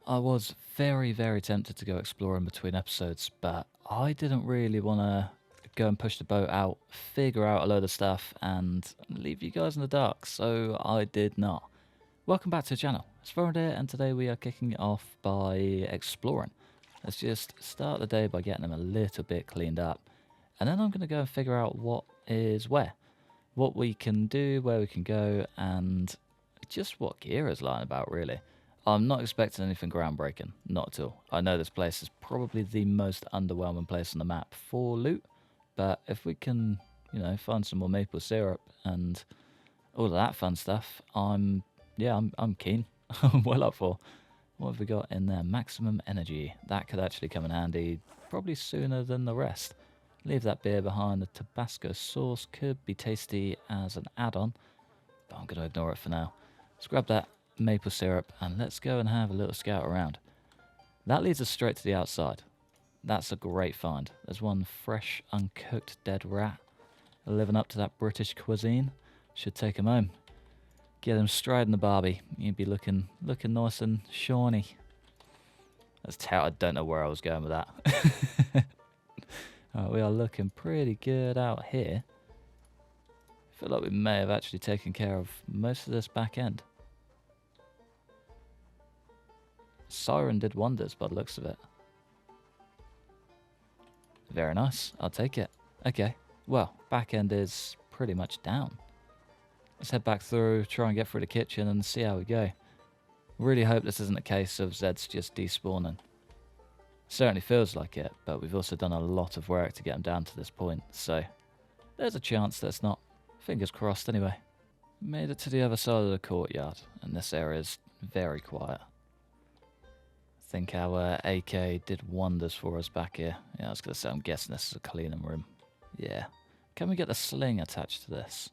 I was very, very tempted to go exploring between episodes, but I didn't really want to go and push the boat out, figure out a load of stuff, and leave you guys in the dark, so I did not. Welcome back to the channel. It's Rosewood here, and today we are kicking it off by exploring. Let's just start the day by getting them a little bit cleaned up, and then I'm going to go and figure out what is where, what we can do, where we can go, and just what gear is lying about, really. I'm not expecting anything groundbreaking, not at all. I know this place is probably the most underwhelming place on the map for loot, but if we can, find some more maple syrup and all of that fun stuff, I'm keen. I'm well up for. What have we got in there? Maximum energy. That could actually come in handy probably sooner than the rest. Leave that beer behind. The Tabasco sauce could be tasty as an add-on, but I'm going to ignore it for now. Let's grab that maple syrup and let's go and have a little scout around. That leads us straight to the outside. That's a great find. There's one fresh, uncooked dead rat living up to that British cuisine. Should take him home. Get him straight in the barbie. You'd be looking nice and shiny. That's I don't know where I was going with that. Alright, we are looking pretty good out here. I feel like we may have actually taken care of most of this back end. Siren did wonders by the looks of it. Very nice. I'll take it. Okay. Well, back end is pretty much down. Let's head back through, try and get through the kitchen and see how we go. Really hope this isn't a case of Zeds just despawning. Certainly feels like it, but we've also done a lot of work to get them down to this point, so there's a chance that it's not. Fingers crossed anyway. Made it to the other side of the courtyard, and this area is very quiet. I think our AK did wonders for us back here. Yeah, I was going to say, I'm guessing this is a cleaning room. Yeah. Can we get the sling attached to this?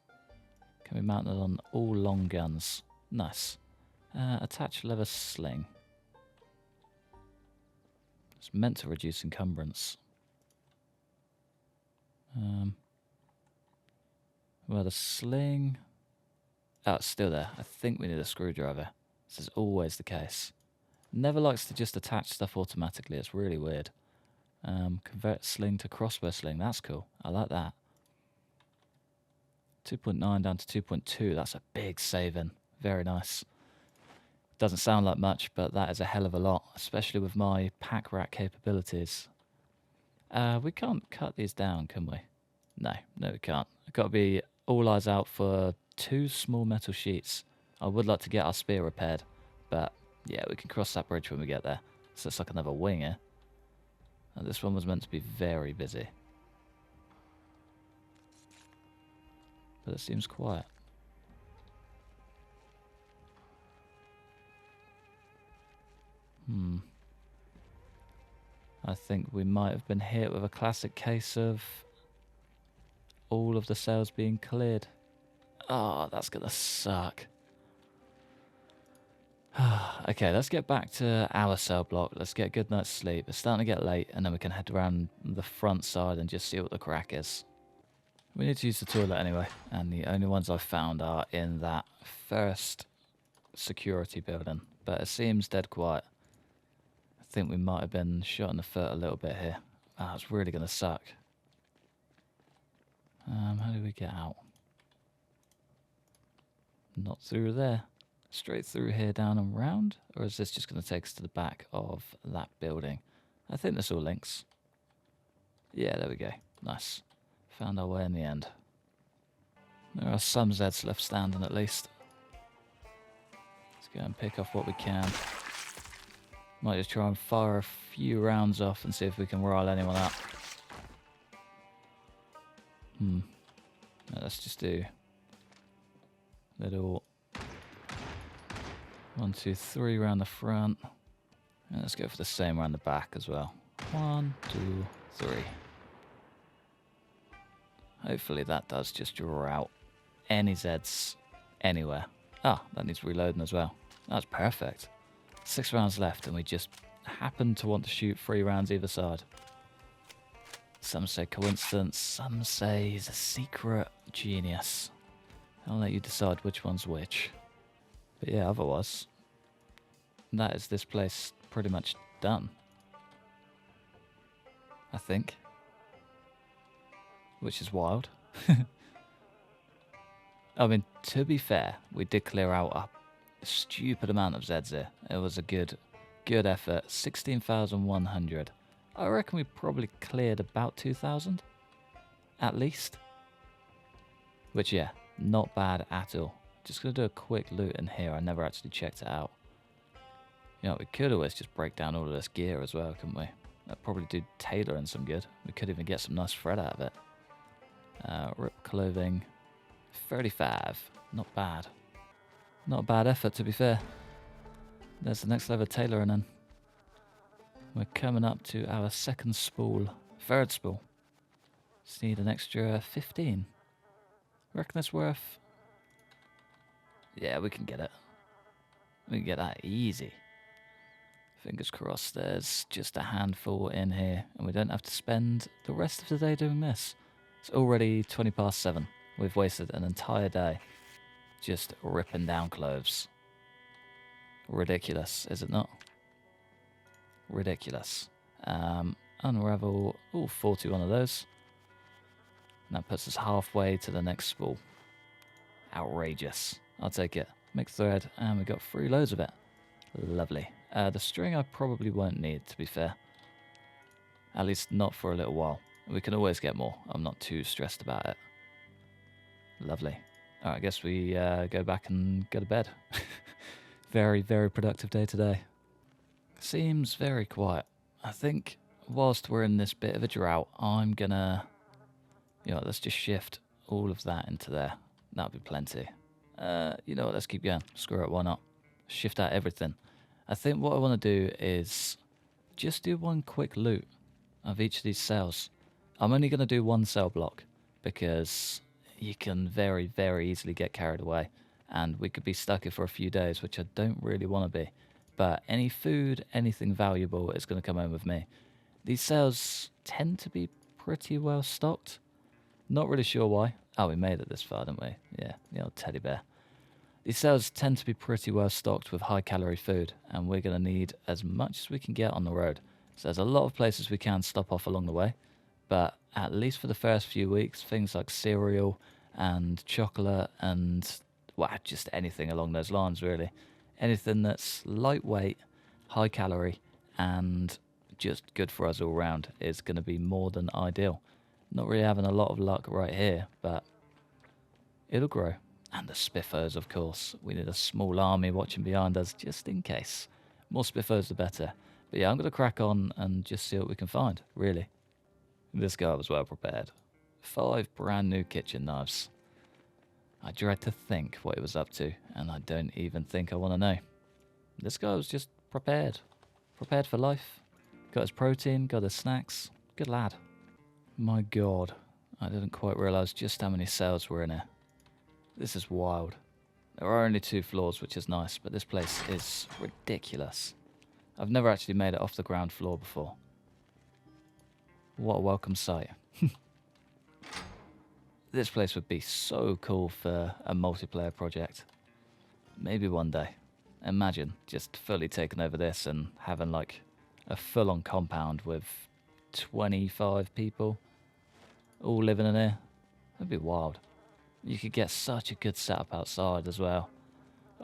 Can we mount it on all long guns? Nice. Attach leather sling. It's meant to reduce encumbrance. Well, the sling... Oh, it's still there. I think we need a screwdriver. This is always the case. Never likes to just attach stuff automatically. It's really weird. Convert sling to crossbow sling. That's cool. I like that. 2.9 down to 2.2. That's a big saving. Very nice. Doesn't sound like much, but that is a hell of a lot, especially with my pack rat capabilities. We can't cut these down, can we? No, we can't. I've got to be all eyes out for 2 small metal sheets. I would like to get our spear repaired, but yeah, we can cross that bridge when we get there. So it's like another wing here. And this one was meant to be very busy. But it seems quiet. I think we might have been hit with a classic case of all of the cells being cleared. Oh, that's gonna suck. Okay, let's get back to our cell block. Let's get a good night's sleep. It's starting to get late, and then we can head around the front side and just see what the crack is. We need to use the toilet anyway, and the only ones I've found are in that first security building, but it seems dead quiet. I think we might have been shot in the foot a little bit here. Oh, it's really going to suck. How do we get out? Not through there. Straight through here, down and round? Or is this just going to take us to the back of that building? I think this all links. Yeah, there we go. Nice. Found our way in the end. There are some Zeds left standing at least. Let's go and pick off what we can. Might just try and fire a few rounds off and see if we can rile anyone up. No, let's just do little 1, 2, 3 round the front. And let's go for the same round the back as well. 1, 2, 3. Hopefully that does just draw out any Zeds anywhere. Ah, that needs reloading as well. That's perfect. 6 rounds left and we just happen to want to shoot 3 rounds either side. Some say coincidence, some say he's a secret genius. I'll let you decide which one's which. But yeah, otherwise, that is this place pretty much done. I think. Which is wild. I mean, to be fair, we did clear out a stupid amount of Zeds here. It was a good effort. 16,100. I reckon we probably cleared about 2,000. At least. Which, yeah, not bad at all. Just going to do a quick loot in here. I never actually checked it out. You know, we could always just break down all of this gear as well, couldn't we? That'd probably do tailoring some good. We could even get some nice thread out of it. Rip clothing. 35. Not bad. Not a bad effort, to be fair. There's the next level of tailoring then. We're coming up to our second spool. Third spool. Just need an extra 15. Reckon that's worth... Yeah, we can get it. We can get that easy. Fingers crossed there's just a handful in here and we don't have to spend the rest of the day doing this. It's already 20 past 7. We've wasted an entire day just ripping down clothes. Ridiculous, is it not? Ridiculous. Unravel, 41 of those. And that puts us halfway to the next spool. Outrageous. I'll take it. Make thread, and we got 3 loads of it. Lovely. The string I probably won't need, to be fair. At least not for a little while. We can always get more. I'm not too stressed about it. Lovely. Alright, I guess we go back and go to bed. Very, very productive day today. Seems very quiet. I think whilst we're in this bit of a drought, I'm gonna... You know, let's just shift all of that into there. That'll be plenty. You know what, let's keep going. Screw it, why not? Shift out everything. I think what I want to do is just do one quick loot of each of these cells. I'm only going to do one cell block because you can very, very easily get carried away and we could be stuck here for a few days, which I don't really want to be. But any food, anything valuable is going to come home with me. These cells tend to be pretty well stocked. Not really sure why. Oh, we made it this far, didn't we? Yeah, the old teddy bear. These cells tend to be pretty well stocked with high calorie food, and we're going to need as much as we can get on the road. So there's a lot of places we can stop off along the way, but at least for the first few weeks, things like cereal and chocolate and, well, just anything along those lines, really. Anything that's lightweight, high calorie, and just good for us all round is going to be more than ideal. Not really having a lot of luck right here, but it'll grow. And the Spiffos, of course. We need a small army watching behind us, just in case. More Spiffos, the better. But yeah, I'm going to crack on and just see what we can find, really. This guy was well prepared. 5 brand new kitchen knives. I dread to think what he was up to, and I don't even think I want to know. This guy was just prepared. Prepared for life. Got his protein, got his snacks. Good lad. My God, I didn't quite realise just how many cells were in here. This is wild. There are only 2 floors, which is nice, but this place is ridiculous. I've never actually made it off the ground floor before. What a welcome sight. This place would be so cool for a multiplayer project. Maybe one day. Imagine just fully taking over this and having like a full-on compound with 25 people all living in here. That'd be wild. You could get such a good setup outside as well.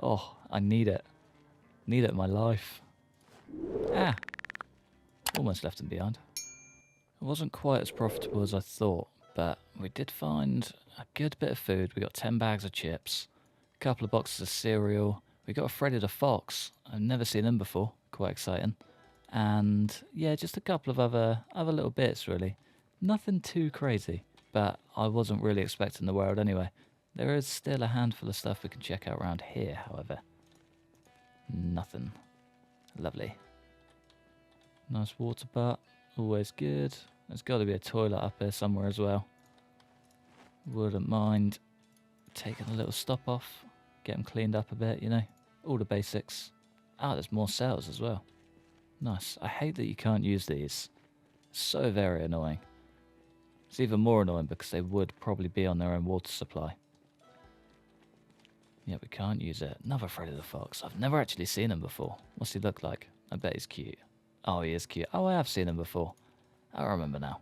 Oh, I need it. Need it in my life. Ah! Almost left him behind. It wasn't quite as profitable as I thought, but we did find a good bit of food. We got 10 bags of chips, a couple of boxes of cereal. We got a Freddy the Fox. I've never seen him before. Quite exciting. And yeah, just a couple of other little bits, really. Nothing too crazy. But I wasn't really expecting the world anyway. There is still a handful of stuff we can check out around here, however. Nothing. Lovely. Nice water butt. Always good. There's got to be a toilet up here somewhere as well. Wouldn't mind taking a little stop off. Get them cleaned up a bit, you know. All the basics. Ah, there's more cells as well. Nice. I hate that you can't use these. So very annoying. It's even more annoying because they would probably be on their own water supply. Yeah, we can't use it. Another Freddy the Fox. I've never actually seen him before. What's he look like? I bet he's cute. Oh, he is cute. Oh, I have seen him before. I remember now.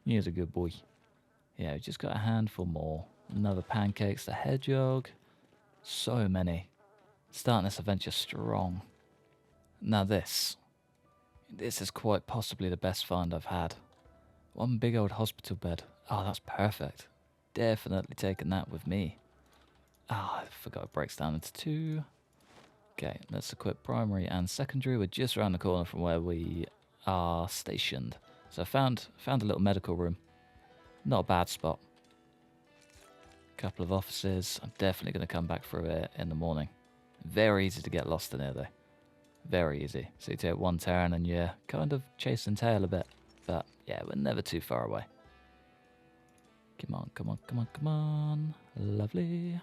He is a good boy. Yeah, we just got a handful more. Another pancakes, the hedgehog. So many. Starting this adventure strong. Now this. This is quite possibly the best find I've had. One big old hospital bed. Oh, that's perfect. Definitely taking that with me. Ah, I forgot it breaks down into two. Okay, let's equip primary and secondary. We're just around the corner from where we are stationed. So I found a little medical room. Not a bad spot. Couple of offices. I'm definitely going to come back through it in the morning. Very easy to get lost in here though. Very easy. So you take one turn and you're kind of chasing tail a bit. But yeah, we're never too far away. Come on, come on, come on, come on. Lovely.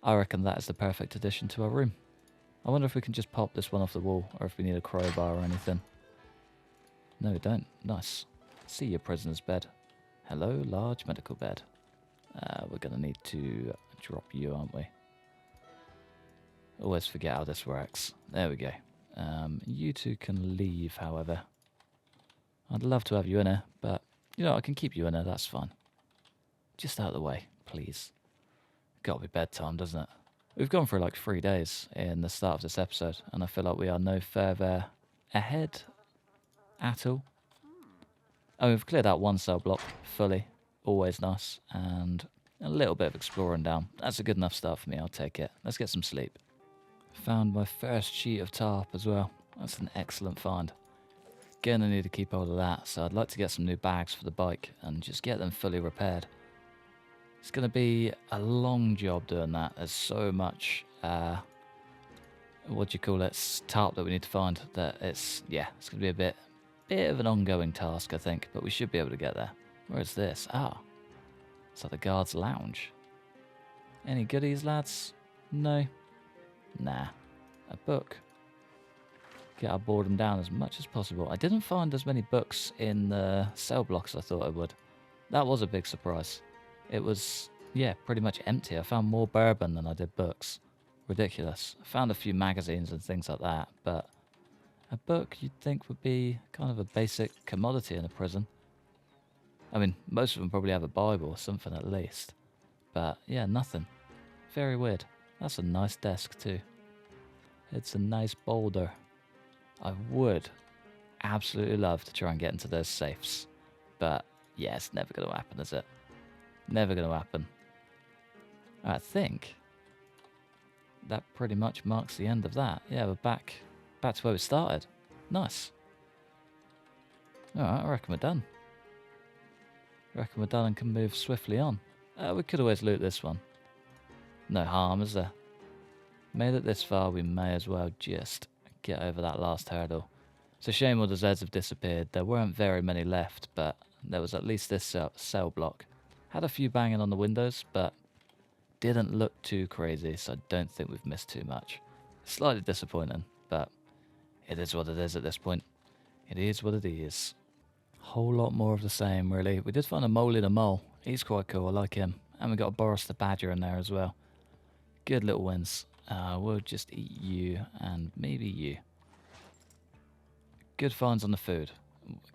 I reckon that is the perfect addition to our room. I wonder if we can just pop this one off the wall or if we need a crowbar or anything. No, we don't. Nice. See your prisoner's bed. Hello, large medical bed. We're going to need to drop you, aren't we? Always forget how this works. There we go. You two can leave, however. I'd love to have you in here, but, you know, I can keep you in here, that's fine. Just out of the way, please. Gotta be bedtime, doesn't it? We've gone for like 3 days in the start of this episode, and I feel like we are no further ahead at all. Oh, we've cleared out one cell block fully. Always nice. And a little bit of exploring down. That's a good enough start for me, I'll take it. Let's get some sleep. Found my first sheet of tarp as well. That's an excellent find. Gonna need to keep hold of that, so I'd like to get some new bags for the bike and just get them fully repaired. It's going to be a long job doing that. There's so much, what do you call it, tarp that we need to find that it's going to be a bit of an ongoing task, I think, but we should be able to get there. Where is this? Ah, it's at the guard's lounge. Any goodies, lads? No? Nah. A book. Get our boredom down as much as possible. I didn't find as many books in the cell blocks as I thought I would. That was a big surprise. It was, yeah, pretty much empty. I found more bourbon than I did books. Ridiculous. I found a few magazines and things like that, but a book you'd think would be kind of a basic commodity in a prison. I mean, most of them probably have a Bible or something at least. But, yeah, nothing. Very weird. That's a nice desk too. It's a nice boulder. I would absolutely love to try and get into those safes. But, yeah, it's never going to happen, is it? Never going to happen. I think that pretty much marks the end of that. Yeah, we're back to where we started. Nice. Alright, I reckon we're done. And can move swiftly on. We could always loot this one. No harm, is there? Made it this far, we may as well just get over that last hurdle. It's a shame all the Zeds have disappeared. There weren't very many left, but there was at least this cell block. Had a few banging on the windows, but didn't look too crazy, so I don't think we've missed too much. Slightly disappointing, but it is what it is at this point. It is what it is. Whole lot more of the same, really. We did find a mole in a mole. He's quite cool, I like him. And we got a Boris the Badger in there as well. Good little wins. We'll just eat you and maybe you. Good finds on the food.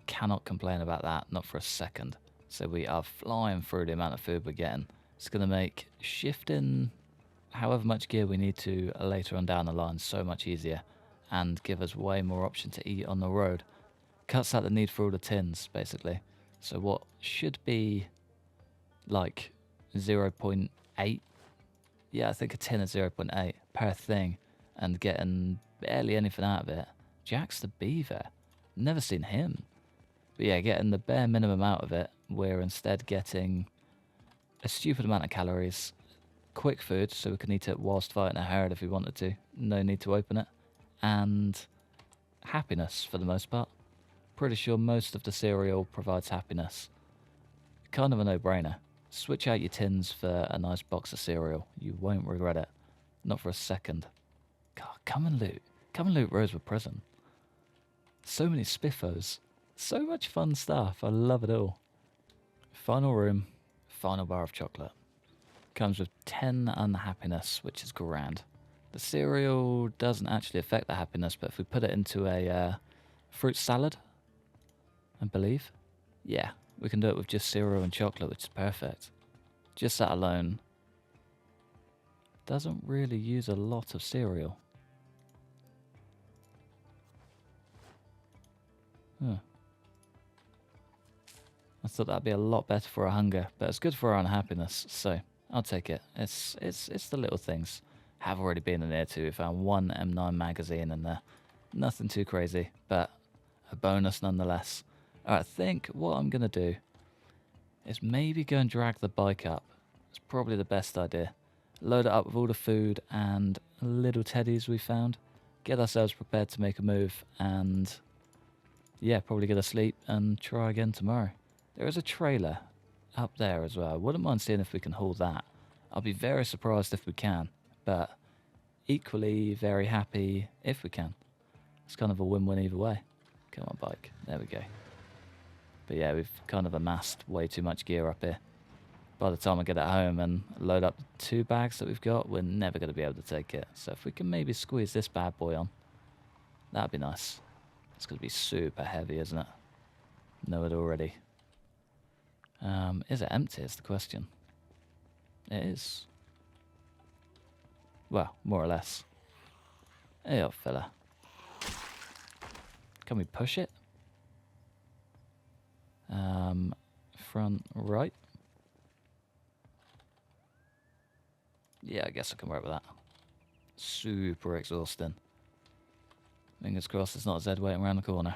Cannot complain about that, not for a second. So we are flying through the amount of food we're getting. It's going to make shifting however much gear we need to later on down the line so much easier and give us way more option to eat on the road. Cuts out the need for all the tins, basically. So what should be like 0.8, yeah, I think a tin is 0.8 per thing, and getting barely anything out of it. Jack's the Beaver. Never seen him. But yeah, getting the bare minimum out of it, we're instead getting a stupid amount of calories, quick food, so we can eat it whilst fighting a herd if we wanted to. No need to open it. And happiness, for the most part. Pretty sure most of the cereal provides happiness. Kind of a no-brainer. Switch out your tins for a nice box of cereal. You won't regret it. Not for a second. God, come and loot. Come and loot Rosewood Prison. So many spiffos. So much fun stuff. I love it all. Final room. Final bar of chocolate. Comes with 10 unhappiness, which is grand. The cereal doesn't actually affect the happiness, but if we put it into a fruit salad, I believe, yeah, we can do it with just cereal and chocolate, which is perfect. Just that alone doesn't really use a lot of cereal. Huh. I thought that'd be a lot better for our hunger, but it's good for our unhappiness, so I'll take it. It's the little things. Have already been in there too. We found one M9 magazine in there. Nothing too crazy, but a bonus nonetheless. Alright, I think what I'm going to do is maybe go and drag the bike up. It's probably the best idea. Load it up with all the food and little teddies we found. Get ourselves prepared to make a move and, yeah, probably get asleep and try again tomorrow. There is a trailer up there as well. I wouldn't mind seeing if we can haul that. I'll be very surprised if we can, but equally very happy if we can. It's kind of a win-win either way. Come on, bike. There we go. But yeah, we've kind of amassed way too much gear up here. By the time I get it home and load up the 2 bags that we've got, we're never going to be able to take it. So if we can maybe squeeze this bad boy on, that'd be nice. It's going to be super heavy, isn't it? Know it already. Is it empty is the question. It is. Well, more or less. Hey up, fella. Can we push it? Front right. Yeah, I guess I can work with that. Super exhausting. Fingers crossed it's not a Z waiting around the corner.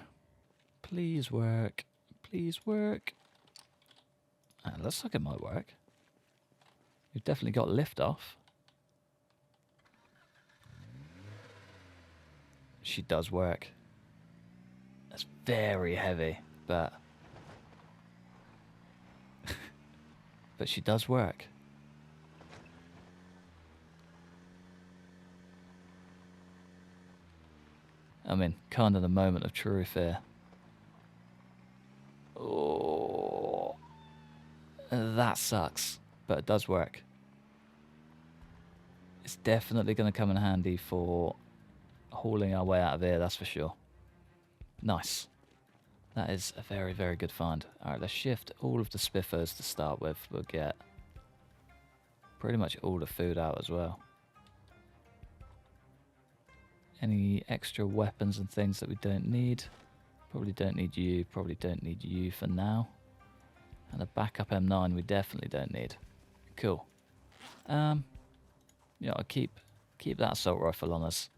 Please work. Please work. Looks like it might work. We've definitely got lift off. She does work. It's very heavy, but but she does work. I mean, kind of the moment of truth here. Oh, that sucks, but it does work. It's definitely going to come in handy for hauling our way out of here, that's for sure. Nice. That is a very, very good find. Alright, let's shift all of the spiffers to start with. We'll get pretty much all the food out as well. Any extra weapons and things that we don't need? Probably don't need you. Probably don't need you for now. And a backup M9 we definitely don't need. Cool. Yeah, I'll keep that assault rifle on us.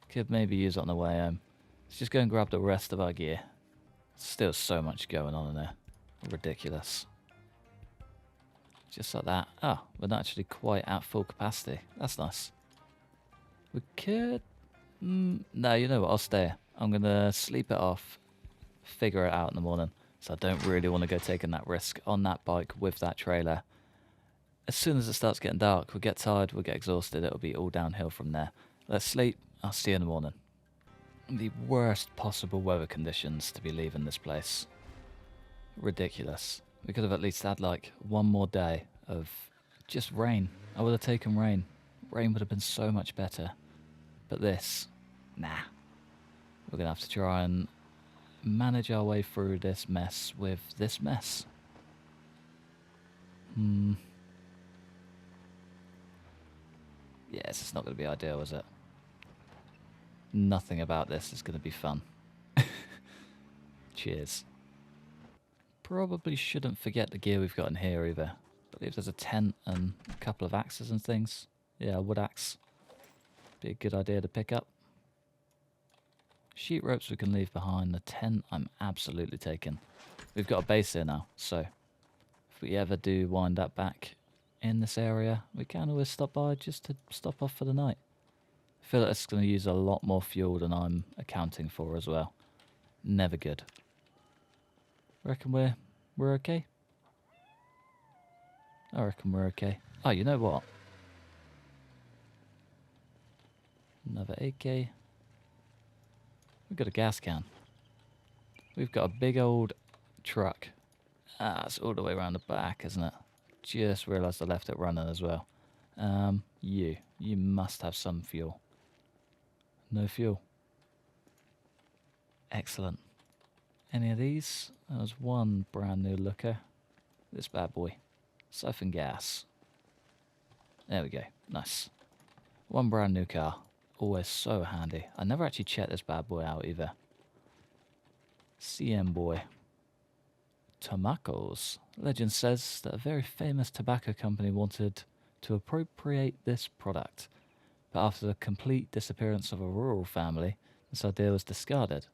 Could maybe use it on the way home. Let's just go and grab the rest of our gear. Still so much going on in there. Ridiculous. Just like that. Oh, we're not actually quite at full capacity. That's nice. We could... no, you know what? I'll stay. I'm going to sleep it off. Figure it out in the morning. So I don't really want to go taking that risk on that bike with that trailer. As soon as it starts getting dark, we'll get tired, we'll get exhausted. It'll be all downhill from there. Let's sleep. I'll see you in the morning. The worst possible weather conditions to be leaving this place. Ridiculous. We could have at least had like one more day of just rain. I would have taken rain. Rain would have been so much better. But this, nah. We're going to have to try and manage our way through this mess with this mess. Yes, it's not going to be ideal, is it? Nothing about this is going to be fun. Cheers. Probably shouldn't forget the gear we've got in here either. I believe there's a tent and a couple of axes and things. Yeah, a wood axe. Be a good idea to pick up. Sheet ropes we can leave behind. The tent I'm absolutely taking. We've got a base here now, so if we ever do wind up back in this area, we can always stop by just to stop off for the night. I feel like it's going to use a lot more fuel than I'm accounting for as well. Never good. Reckon we're okay? I reckon we're okay. Oh, you know what? Another AK. We've got a gas can. We've got a big old truck. Ah, it's all the way around the back, isn't it? Just realised I left it running as well. You. You must have some fuel. No fuel. Excellent. Any of these? There's one brand new looker. This bad boy. Siphon gas. There we go. Nice. One brand new car. Always so handy. I never actually checked this bad boy out either. CM boy. Tobaccos. Legend says that a very famous tobacco company wanted to appropriate this product, but after the complete disappearance of a rural family, this idea was discarded.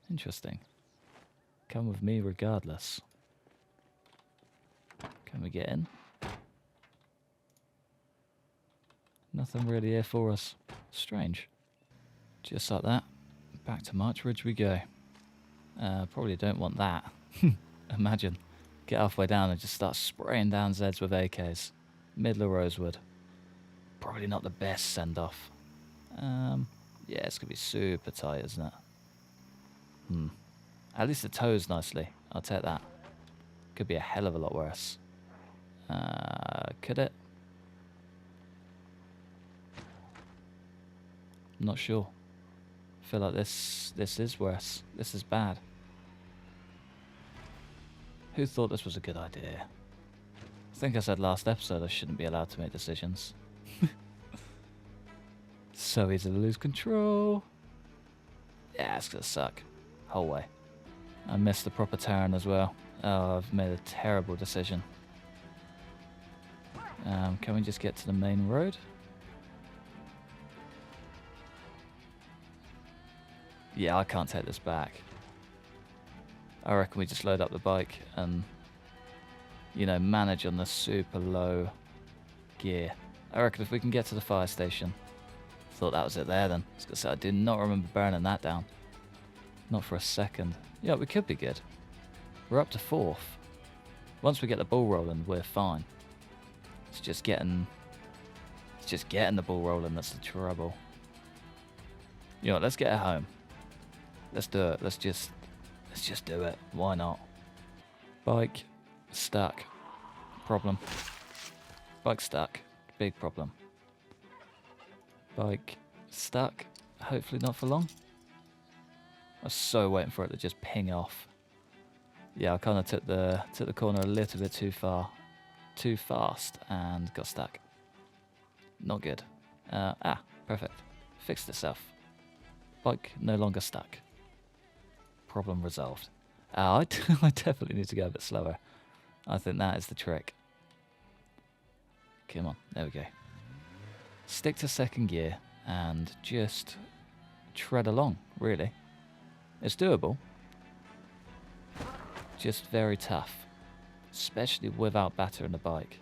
Interesting. Come with me regardless. Can we get in? Nothing really here for us. Strange. Just like that, back to March Ridge we go. Probably don't want that. Imagine, get halfway down and just start spraying down Zeds with AKs. Middle of Rosewood. Probably not the best send-off. Yeah, it's going to be super tight, isn't it? At least it tows nicely. I'll take that. Could be a hell of a lot worse. Could it? I'm not sure. I feel like this is worse. This is bad. Who thought this was a good idea? I think I said last episode I shouldn't be allowed to make decisions. So easy to lose control. Yeah, it's gonna suck. Whole way. I missed the proper turn as well. Oh, I've made a terrible decision. Can we just get to the main road? Yeah, I can't take this back. I reckon we just load up the bike and, you know, manage on the super low gear. I reckon if we can get to the fire station. Thought that was it there then. I was gonna say, I do not remember burning that down. Not for a second. Yeah, we could be good. We're up to 4th. Once we get the ball rolling, we're fine. It's just getting the ball rolling that's the trouble. You know what, let's get it home. Let's do it. Let's just do it. Why not? Bike stuck. Problem. Bike stuck. Big problem. Bike stuck. Hopefully not for long. I was so waiting for it to just ping off. Yeah, I kind of took the corner a little bit too fast and got stuck. Not good. Perfect. Fixed itself. Bike no longer stuck. Problem resolved. I definitely need to go a bit slower. I think that is the trick. Come on, there we go. Stick to second gear and just tread along, really. It's doable. Just very tough. Especially without battering the bike.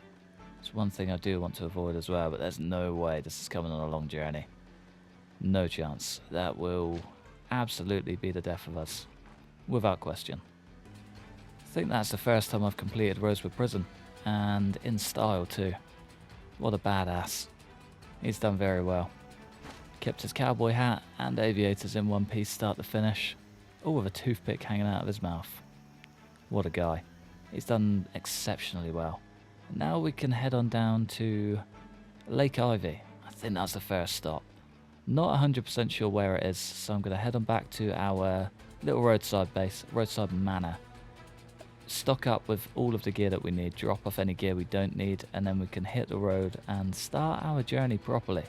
It's one thing I do want to avoid as well, but there's no way this is coming on a long journey. No chance. That will absolutely be the death of us. Without question. I think that's the first time I've completed Rosewood Prison. And in style too. What a badass. He's done very well. Kept his cowboy hat and aviators in one piece start to finish. All with a toothpick hanging out of his mouth. What a guy. He's done exceptionally well. Now we can head on down to Lake Ivy. I think that's the first stop. Not 100% sure where it is, so I'm going to head on back to our little roadside base, roadside manor. Stock up with all of the gear that we need, drop off any gear we don't need, and then we can hit the road and start our journey properly.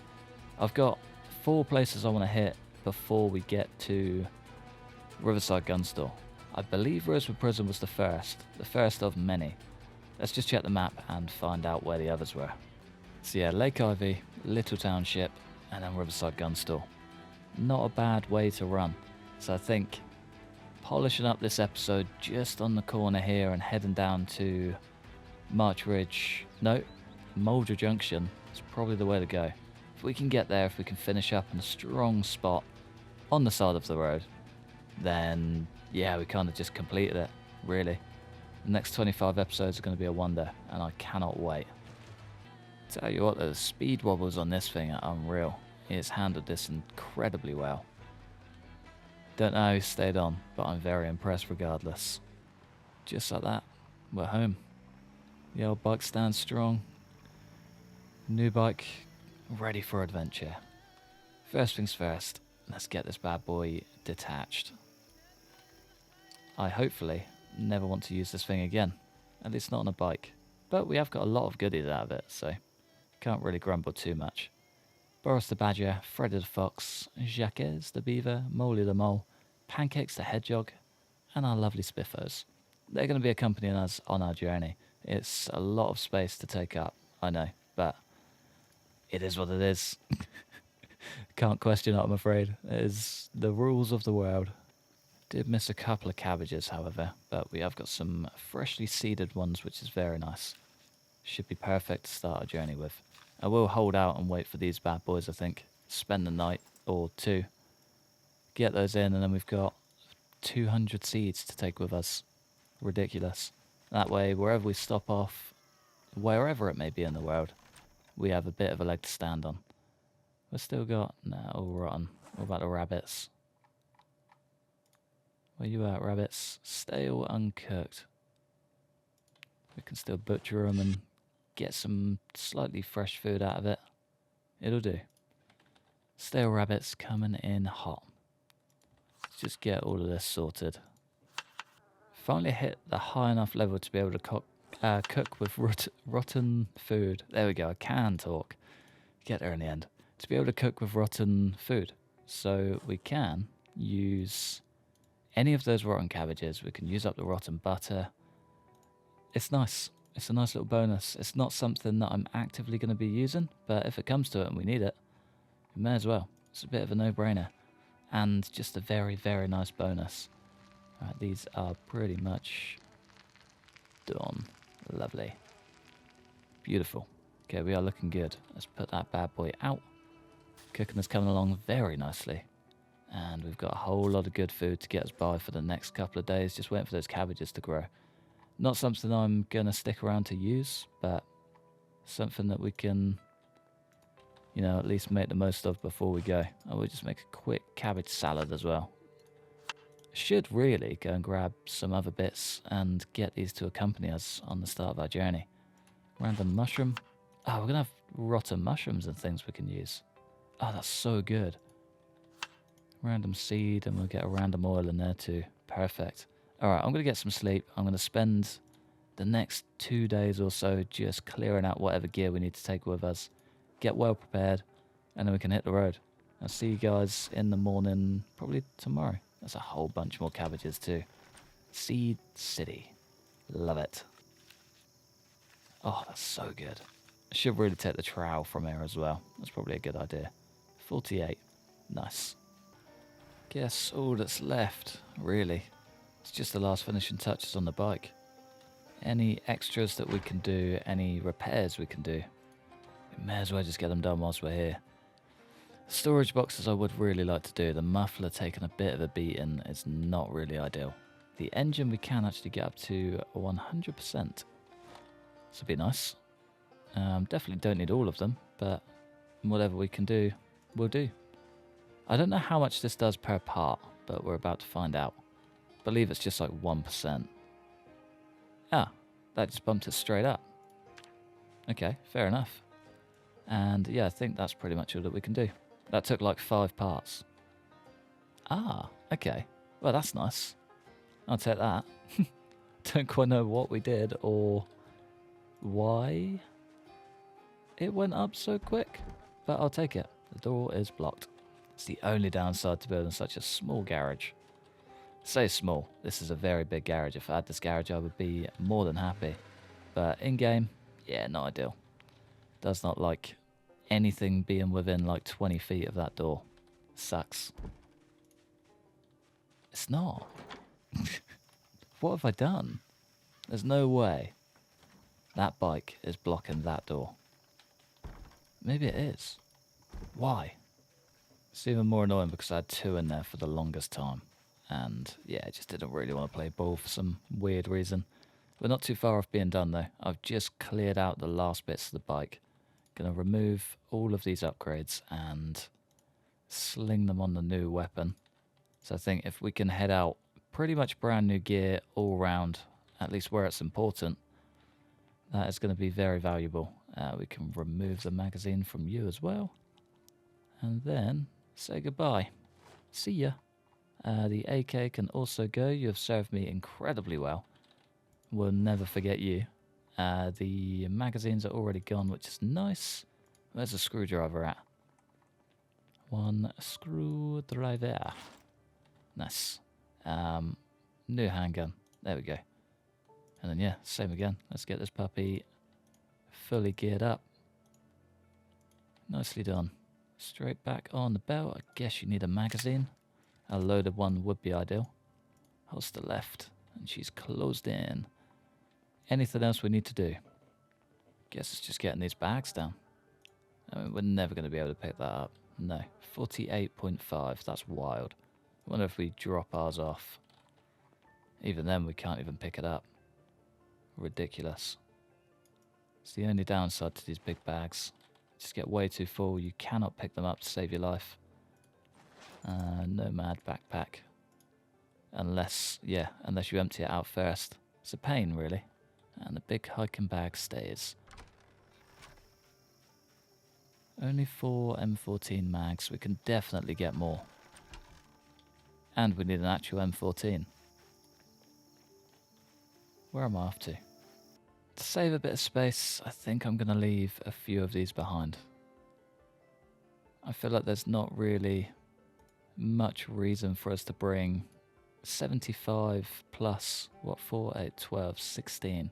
I've got 4 places I want to hit before we get to Riverside Gun Store. I believe Rosewood Prison was the first of many. Let's just check the map and find out where the others were. So yeah, Lake Ivy, Little Township, and then Riverside Gun Store. Not a bad way to run. So I think polishing up this episode just on the corner here and heading down to Mulder Junction is probably the way to go. If we can get there, if we can finish up in a strong spot on the side of the road, then yeah, we kind of just completed it, really. The next 25 episodes are going to be a wonder, and I cannot wait. Tell you what, the speed wobbles on this thing are unreal. It's handled this incredibly well. Don't know how he stayed on, but I'm very impressed regardless. Just like that, we're home. The old bike stands strong. New bike ready for adventure. First things first, let's get this bad boy detached. I hopefully never want to use this thing again, at least not on a bike. But we have got a lot of goodies out of it, so can't really grumble too much. Boris the badger, Freddy the fox, Jacques the beaver, Molly the mole, Pancakes the hedgehog, and our lovely Spiffos. They're going to be accompanying us on our journey. It's a lot of space to take up, I know, but it is what it is. Can't question it, I'm afraid. It is the rules of the world. Did miss a couple of cabbages, however, but we have got some freshly seeded ones, which is very nice. Should be perfect to start our journey with. I will hold out and wait for these bad boys, I think. Spend the night or two. Get those in, and then we've got 200 seeds to take with us. Ridiculous. That way, wherever we stop off, wherever it may be in the world, we have a bit of a leg to stand on. We've still got... Nah, all rotten. What about the rabbits? Where you at, rabbits? Stale, uncooked. We can still butcher them and get some slightly fresh food out of it. It'll do. Stale rabbits coming in hot. Let's just get all of this sorted. Finally hit the high enough level to be able to cook with rotten food. There we go, I can talk. Get there in the end. To be able to cook with rotten food. So we can use any of those rotten cabbages. We can use up the rotten butter. It's nice. It's a nice little bonus. It's not something that I'm actively going to be using, but if it comes to it and we need it, we may as well. It's a bit of a no-brainer. And just a very, very nice bonus. Right, these are pretty much done. Lovely. Beautiful. Okay, we are looking good. Let's put that bad boy out. Cooking is coming along very nicely. And we've got a whole lot of good food to get us by for the next couple of days. Just waiting for those cabbages to grow. Not something I'm going to stick around to use, but something that we can, you know, at least make the most of before we go. I will just make a quick cabbage salad as well. Should really go and grab some other bits and get these to accompany us on the start of our journey. Random mushroom. Oh, we're going to have rotten mushrooms and things we can use. Oh, that's so good. Random seed, and we'll get a random oil in there too. Perfect. Alright, I'm going to get some sleep. I'm going to spend the next 2 days or so just clearing out whatever gear we need to take with us. Get well prepared, and then we can hit the road. I'll see you guys in the morning, probably tomorrow. There's a whole bunch more cabbages too. Seed City. Love it. Oh, that's so good. I should really take the trowel from here as well. That's probably a good idea. 48. Nice. Guess all that's left, really. It's just the last finishing touches on the bike. Any extras that we can do, any repairs we can do, we may as well just get them done whilst we're here. Storage boxes I would really like to do. The muffler taking a bit of a beating is not really ideal. The engine we can actually get up to 100%. This would be nice. Definitely don't need all of them, but whatever we can do, we'll do. I don't know how much this does per part, but we're about to find out. I believe it's just like 1%. Ah, that just bumped it straight up. Okay, fair enough. And yeah, I think that's pretty much all that we can do. That took like 5 parts. Ah, okay. Well, that's nice. I'll take that. Don't quite know what we did or why it went up so quick, but I'll take it. The door is blocked. It's the only downside to building such a small garage. Say small, this is a very big garage. If I had this garage, I would be more than happy. But in-game, yeah, not ideal. Does not like anything being within like 20 feet of that door. Sucks. It's not. What have I done? There's no way that bike is blocking that door. Maybe it is. Why? It's even more annoying because I had 2 in there for the longest time. And yeah, I just didn't really want to play ball for some weird reason. We're not too far off being done though. I've just cleared out the last bits of the bike. Gonna remove all of these upgrades and sling them on the new weapon. So I think if we can head out pretty much brand new gear all round, at least where it's important, that is going to be very valuable. We can remove the magazine from you as well. And then say goodbye. See ya. The AK can also go. You have served me incredibly well. We'll never forget you. The magazines are already gone, which is nice. Where's the screwdriver at? One screwdriver. Nice. New handgun. There we go. And then, yeah, same again. Let's get this puppy fully geared up. Nicely done. Straight back on the belt. I guess you need a magazine. A loaded one would be ideal. Holster left. And she's closed in. Anything else we need to do? Guess it's just getting these bags down. I mean, we're never going to be able to pick that up. No. 48.5. That's wild. I wonder if we drop ours off. Even then, we can't even pick it up. Ridiculous. It's the only downside to these big bags. Just get way too full. You cannot pick them up to save your life. Nomad backpack. Unless you empty it out first. It's a pain, really. And the big hiking bag stays. Only 4 M14 mags. We can definitely get more. And we need an actual M14. Where am I off to? To save a bit of space, I think I'm going to leave a few of these behind. I feel like there's not really much reason for us to bring 75 plus, 4, 8, 12, 16,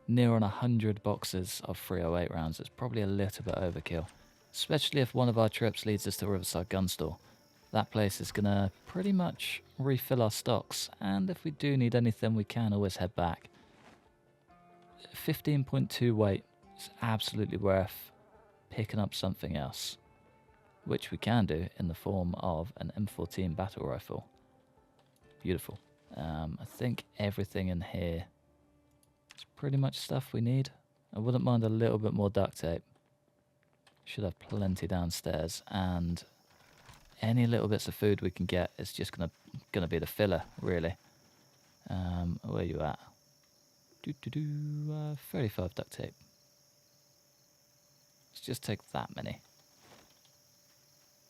near on 100 boxes of 308 rounds. It's probably a little bit overkill, especially if one of our trips leads us to Riverside Gun Store. That place is going to pretty much refill our stocks, and if we do need anything, we can always head back. 15.2 weight is absolutely worth picking up something else, which we can do in the form of an M14 battle rifle. Beautiful. I think everything in here is pretty much stuff we need. I wouldn't mind a little bit more duct tape. Should have plenty downstairs, and any little bits of food we can get is just gonna be the filler, really. Where are you at? 35 duct tape. Let's just take that many.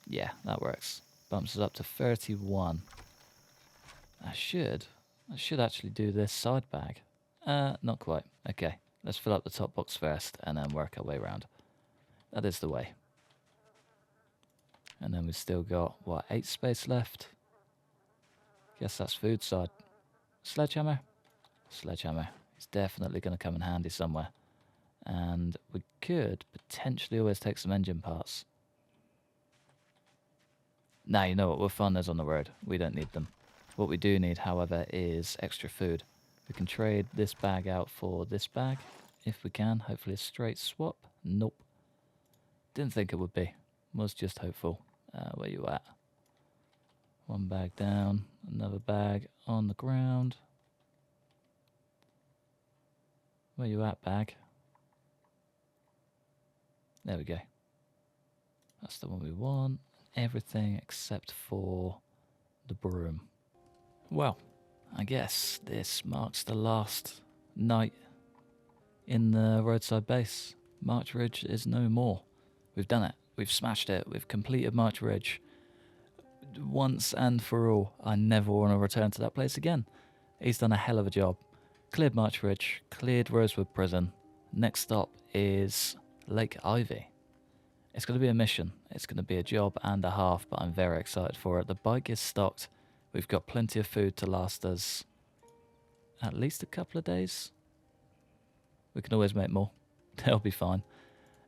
Yeah, that works. Bumps us up to 31. I should actually do this side bag. Not quite. Okay, let's fill up the top box first and then work our way around. That is the way. And then we've still got, 8 space left? Guess that's food side. Sledgehammer? Sledgehammer. It's definitely going to come in handy somewhere. And we could potentially always take some engine parts. Now, you know what? We'll find those on the road. We don't need them. What we do need, however, is extra food. We can trade this bag out for this bag, if we can. Hopefully a straight swap. Nope. Didn't think it would be. Was just hopeful. Where you at? One bag down. Another bag on the ground. Where you at, bag? There we go. That's the one we want. Everything except for the broom. Well, I guess this marks the last night in the roadside base. March Ridge is no more. We've done it. We've smashed it. We've completed March Ridge. Once and for all, I never want to return to that place again. He's done a hell of a job. Cleared March Ridge, cleared Rosewood Prison. Next stop is Lake Ivy. It's going to be a mission. It's going to be a job and a half, but I'm very excited for it. The bike is stocked. We've got plenty of food to last us at least a couple of days. We can always make more. They'll be fine.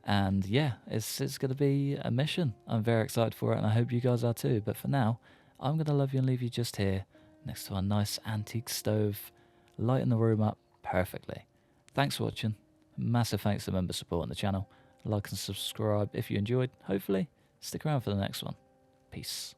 And yeah, it's going to be a mission. I'm very excited for it, and I hope you guys are too. But for now, I'm going to love you and leave you just here, next to our nice antique stove, lighting the room up perfectly. Thanks for watching. Massive thanks to members supporting the channel. Like and subscribe if you enjoyed. Hopefully, stick around for the next one. Peace.